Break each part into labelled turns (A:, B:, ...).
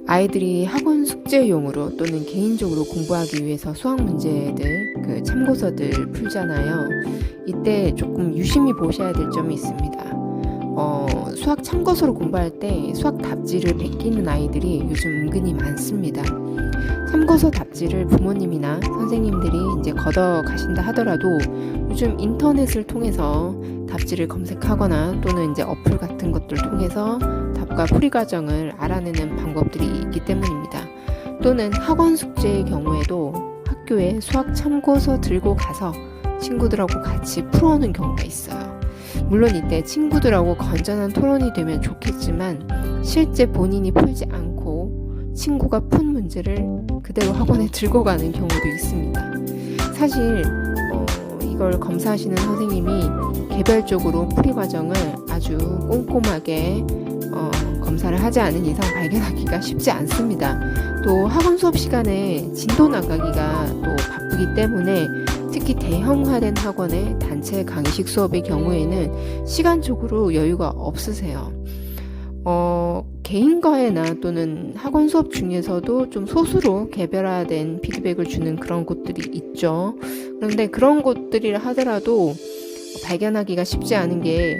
A: 아이들이 학원 숙제용으로 또는 개인적으로 공부하기 위해서 수학 문제들, 참고서들 풀잖아요. 이때 조금 유심히 보셔야 될 점이 있습니다. 수학 참고서로 공부할 때 수학 답지를 베끼는 아이들이 요즘 은근히 많습니다. 참고서 답지를 부모님이나 선생님들이 이제 걷어 가신다 하더라도 요즘 인터넷을 통해서 답지를 검색하거나 또는 이제 어플 같은 것들 통해서 답과 풀이 과정을 알아내는 방법들이 있기 때문입니다. 또는 학원 숙제의 경우에도 학교에 수학 참고서 들고 가서 친구들하고 같이 풀어오는 경우가 있어요. 물론 이때 친구들하고 건전한 토론이 되면 좋겠지만 실제 본인이 풀지 않고 친구가 푼 문제를 그대로 학원에 들고 가는 경우도 있습니다. 사실 이걸 검사하시는 선생님이 개별적으로 풀이 과정을 아주 꼼꼼하게 검사를 하지 않은 이상 발견하기가 쉽지 않습니다. 또 학원 수업 시간에 진도 나가기가 또 바쁘기 때문에 특히 대형화된 학원의 단체 강의식 수업의 경우에는 시간적으로 여유가 없으세요. 개인 과외나 또는 학원 수업 중에서도 좀 소수로 개별화된 피드백을 주는 그런 곳들이 있죠. 그런데 그런 곳들이라 하더라도 발견하기가 쉽지 않은 게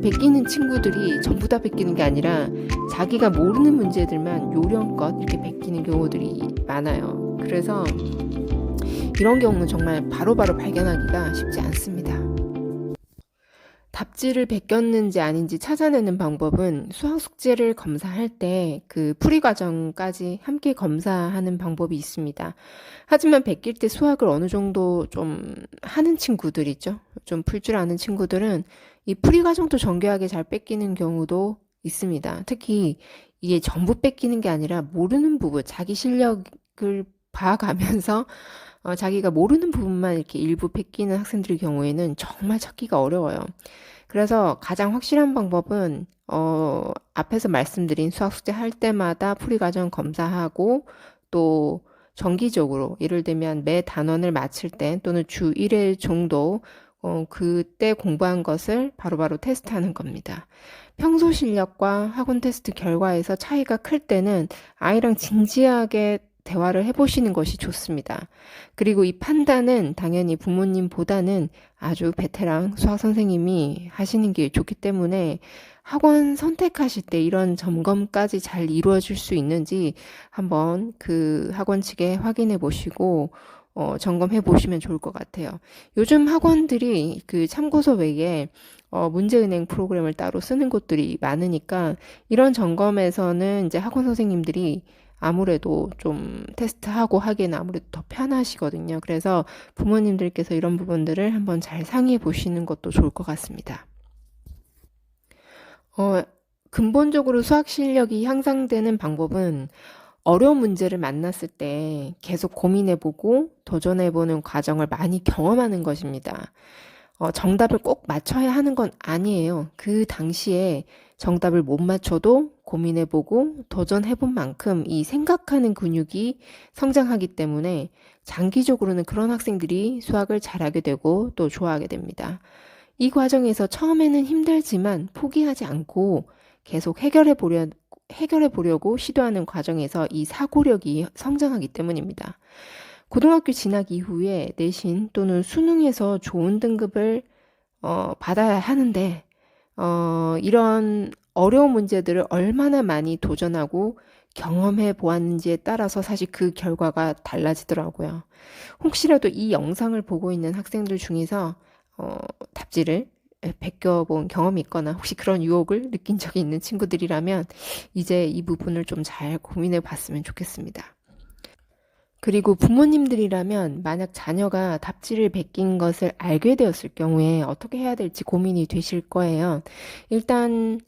A: 베끼는 친구들이 전부 다 베끼는 게 아니라 자기가 모르는 문제들만 요령껏 이렇게 베끼는 경우들이 많아요. 그래서 이런 경우는 정말 바로바로 발견하기가 쉽지 않습니다. 답지를 베꼈는지 아닌지 찾아내는 방법은 수학 숙제를 검사할 때 그 풀이 과정까지 함께 검사하는 방법이 있습니다. 하지만 베낄 때 수학을 어느 정도 좀 하는 친구들 있죠. 좀 풀 줄 아는 친구들은 이 풀이 과정도 정교하게 잘 뺏기는 경우도 있습니다. 특히 이게 전부 뺏기는 게 아니라 모르는 부분, 자기 실력을 봐가면서 자기가 모르는 부분만 이렇게 일부 뺏기는 학생들의 경우에는 정말 찾기가 어려워요. 그래서 가장 확실한 방법은 앞에서 말씀드린 수학 숙제 할 때마다 풀이 과정 검사하고 또 정기적으로 예를 들면 매 단원을 마칠 때 또는 주 1회 정도 그때 공부한 것을 바로바로 테스트하는 겁니다. 평소 실력과 학원 테스트 결과에서 차이가 클 때는 아이랑 진지하게 대화를 해보시는 것이 좋습니다. 그리고 이 판단은 당연히 부모님보다는 아주 베테랑 수학 선생님이 하시는 게 좋기 때문에 학원 선택하실 때 이런 점검까지 잘 이루어질 수 있는지 한번 그 학원 측에 확인해 보시고 점검해 보시면 좋을 것 같아요. 요즘 학원들이 그 참고서 외에 문제은행 프로그램을 따로 쓰는 곳들이 많으니까 이런 점검에서는 이제 학원 선생님들이 아무래도 좀 테스트하고 하기에는 아무래도 더 편하시거든요. 그래서 부모님들께서 이런 부분들을 한번 잘 상의해 보시는 것도 좋을 것 같습니다. 근본적으로 수학 실력이 향상되는 방법은 어려운 문제를 만났을 때 계속 고민해보고 도전해보는 과정을 많이 경험하는 것입니다. 정답을 꼭 맞춰야 하는 건 아니에요. 그 당시에 정답을 못 맞춰도 고민해보고 도전해본 만큼 이 생각하는 근육이 성장하기 때문에 장기적으로는 그런 학생들이 수학을 잘하게 되고 또 좋아하게 됩니다. 이 과정에서 처음에는 힘들지만 포기하지 않고 계속 해결해 보려고 시도하는 과정에서 이 사고력이 성장하기 때문입니다. 고등학교 진학 이후에 내신 또는 수능에서 좋은 등급을 받아야 하는데 이런 어려운 문제들을 얼마나 많이 도전하고 경험해 보았는지에 따라서 사실 그 결과가 달라지더라고요. 혹시라도 이 영상을 보고 있는 학생들 중에서 답지를 베껴본 경험이 있거나 혹시 그런 유혹을 느낀 적이 있는 친구들이라면 이제 이 부분을 좀 잘 고민해 봤으면 좋겠습니다. 그리고 부모님들이라면 만약 자녀가 답지를 베낀 것을 알게 되었을 경우에 어떻게 해야 될지 고민이 되실 거예요. 일단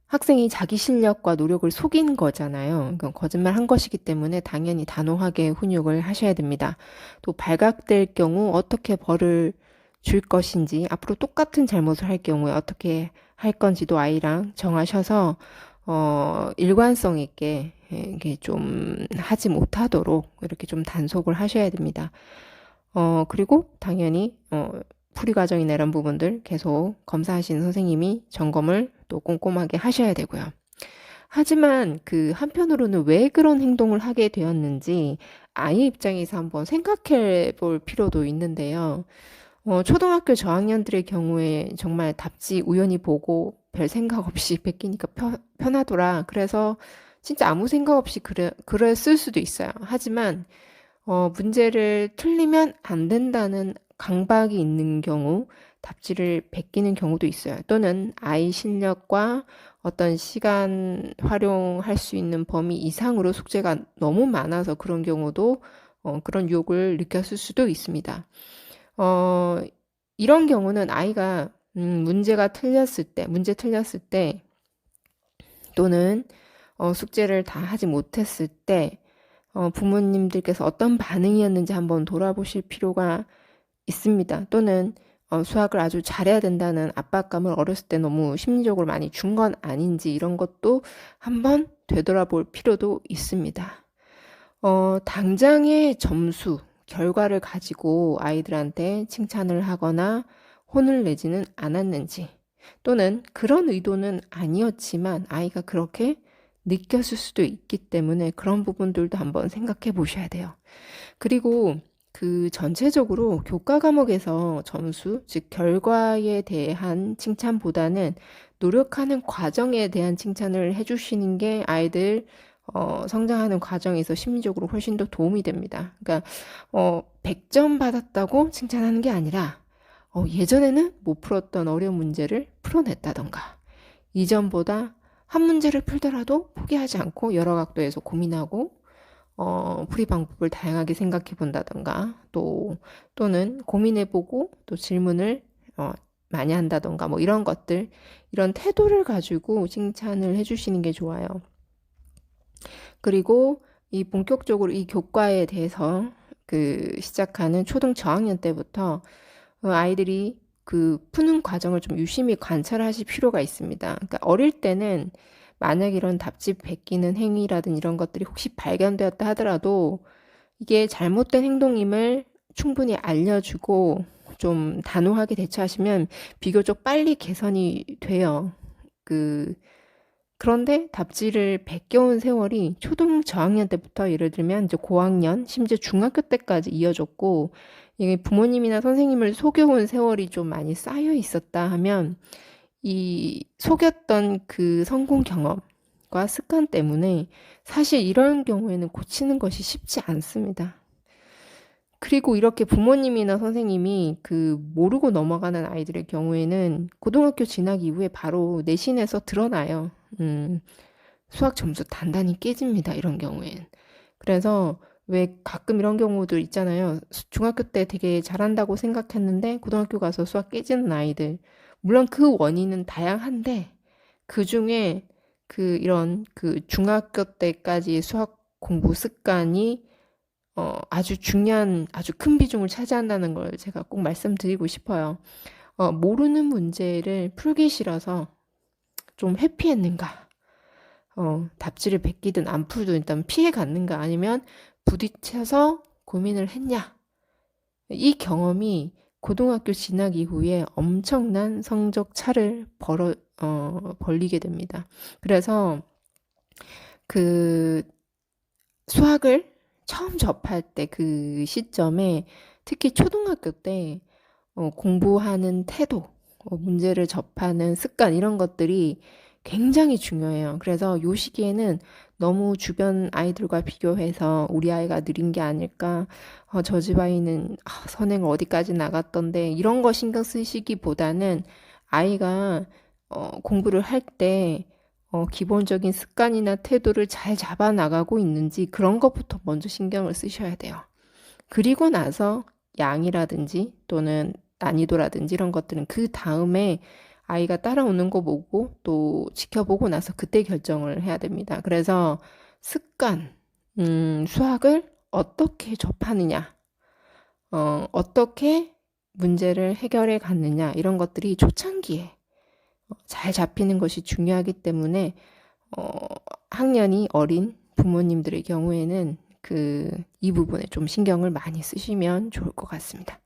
A: 학생이 자기 실력과 노력을 속인 거잖아요. 그러니까 거짓말 한 것이기 때문에 당연히 단호하게 훈육을 하셔야 됩니다. 또 발각될 경우 어떻게 벌을 줄 것인지, 앞으로 똑같은 잘못을 할 경우에 어떻게 할 건지도 아이랑 정하셔서 일관성 있게 이게 좀 하지 못하도록 이렇게 좀 단속을 하셔야 됩니다. 그리고 당연히 풀이 과정이나 이런 부분들 계속 검사하시는 선생님이 점검을 또 꼼꼼하게 하셔야 되고요. 하지만 그 한편으로는 왜 그런 행동을 하게 되었는지 아이 입장에서 한번 생각해 볼 필요도 있는데요. 초등학교 저학년들의 경우에 정말 답지 우연히 보고 별 생각 없이 베끼니까 편하더라. 그래서 진짜 아무 생각 없이 그랬을 수도 있어요. 하지만 문제를 틀리면 안 된다는 강박이 있는 경우 답지를 베끼는 경우도 있어요. 또는 아이 실력과 어떤 시간 활용할 수 있는 범위 이상으로 숙제가 너무 많아서 그런 경우도 그런 유혹을 느꼈을 수도 있습니다. 어, 이런 경우는 아이가 문제 틀렸을 때 또는 숙제를 다 하지 못했을 때 부모님들께서 어떤 반응이었는지 한번 돌아보실 필요가 있습니다. 또는 수학을 아주 잘해야 된다는 압박감을 어렸을 때 너무 심리적으로 많이 준 건 아닌지 이런 것도 한번 되돌아볼 필요도 있습니다. 당장의 점수, 결과를 가지고 아이들한테 칭찬을 하거나 혼을 내지는 않았는지, 또는 그런 의도는 아니었지만 아이가 그렇게 느꼈을 수도 있기 때문에 그런 부분들도 한번 생각해 보셔야 돼요. 그리고 그 전체적으로 교과 과목에서 점수, 즉 결과에 대한 칭찬보다는 노력하는 과정에 대한 칭찬을 해주시는 게 아이들 성장하는 과정에서 심리적으로 훨씬 더 도움이 됩니다. 그러니까 100점 받았다고 칭찬하는 게 아니라 예전에는 못 풀었던 어려운 문제를 풀어냈다던가 이전보다 한 문제를 풀더라도 포기하지 않고 여러 각도에서 고민하고 풀이 방법을 다양하게 생각해 본다던가 또는 고민해보고 또 질문을 많이 한다던가 뭐 이런 것들 이런 태도를 가지고 칭찬을 해주시는 게 좋아요. 그리고 이 본격적으로 이 교과에 대해서 그 시작하는 초등 저학년 때부터 아이들이 그 푸는 과정을 좀 유심히 관찰하실 필요가 있습니다. 그러니까 어릴 때는 만약 이런 답집 베끼는 행위라든 이런 것들이 혹시 발견되었다 하더라도 이게 잘못된 행동임을 충분히 알려주고 좀 단호하게 대처하시면 비교적 빨리 개선이 돼요. 그런데 답지를 베껴온 세월이 초등 저학년 때부터 예를 들면 이제 고학년, 심지어 중학교 때까지 이어졌고 이게 부모님이나 선생님을 속여온 세월이 좀 많이 쌓여 있었다 하면 이 속였던 그 성공 경험과 습관 때문에 사실 이런 경우에는 고치는 것이 쉽지 않습니다. 그리고 이렇게 부모님이나 선생님이 그 모르고 넘어가는 아이들의 경우에는 고등학교 진학 이후에 바로 내신에서 드러나요. 수학 점수 단단히 깨집니다. 이런 경우엔. 그래서 왜 가끔 이런 경우들 있잖아요. 중학교 때 되게 잘한다고 생각했는데 고등학교 가서 수학 깨지는 아이들. 물론 그 원인은 다양한데 그 중에 이런 중학교 때까지 수학 공부 습관이 아주 중요한, 아주 큰 비중을 차지한다는 걸 제가 꼭 말씀드리고 싶어요. 모르는 문제를 풀기 싫어서 좀 회피했는가? 답지를 베끼든 안 풀든 일단 피해 갔는가? 아니면 부딪혀서 고민을 했냐? 이 경험이 고등학교 진학 이후에 엄청난 성적 차를 벌리게 됩니다. 그래서 그 수학을 처음 접할 때 그 시점에 특히 초등학교 때 공부하는 태도, 문제를 접하는 습관 이런 것들이 굉장히 중요해요. 그래서 요 시기에는 너무 주변 아이들과 비교해서 우리 아이가 느린 게 아닐까, 저 집 아이는 선행을 어디까지 나갔던데 이런 거 신경 쓰시기보다는 아이가 공부를 할 때 기본적인 습관이나 태도를 잘 잡아 나가고 있는지 그런 것부터 먼저 신경을 쓰셔야 돼요. 그리고 나서 양이라든지 또는 난이도라든지 이런 것들은 그 다음에 아이가 따라오는 거 보고 또 지켜보고 나서 그때 결정을 해야 됩니다. 그래서 습관, 수학을 어떻게 접하느냐, 어떻게 문제를 해결해 갔느냐 이런 것들이 초창기에 잘 잡히는 것이 중요하기 때문에 학년이 어린 부모님들의 경우에는 이 부분에 좀 신경을 많이 쓰시면 좋을 것 같습니다.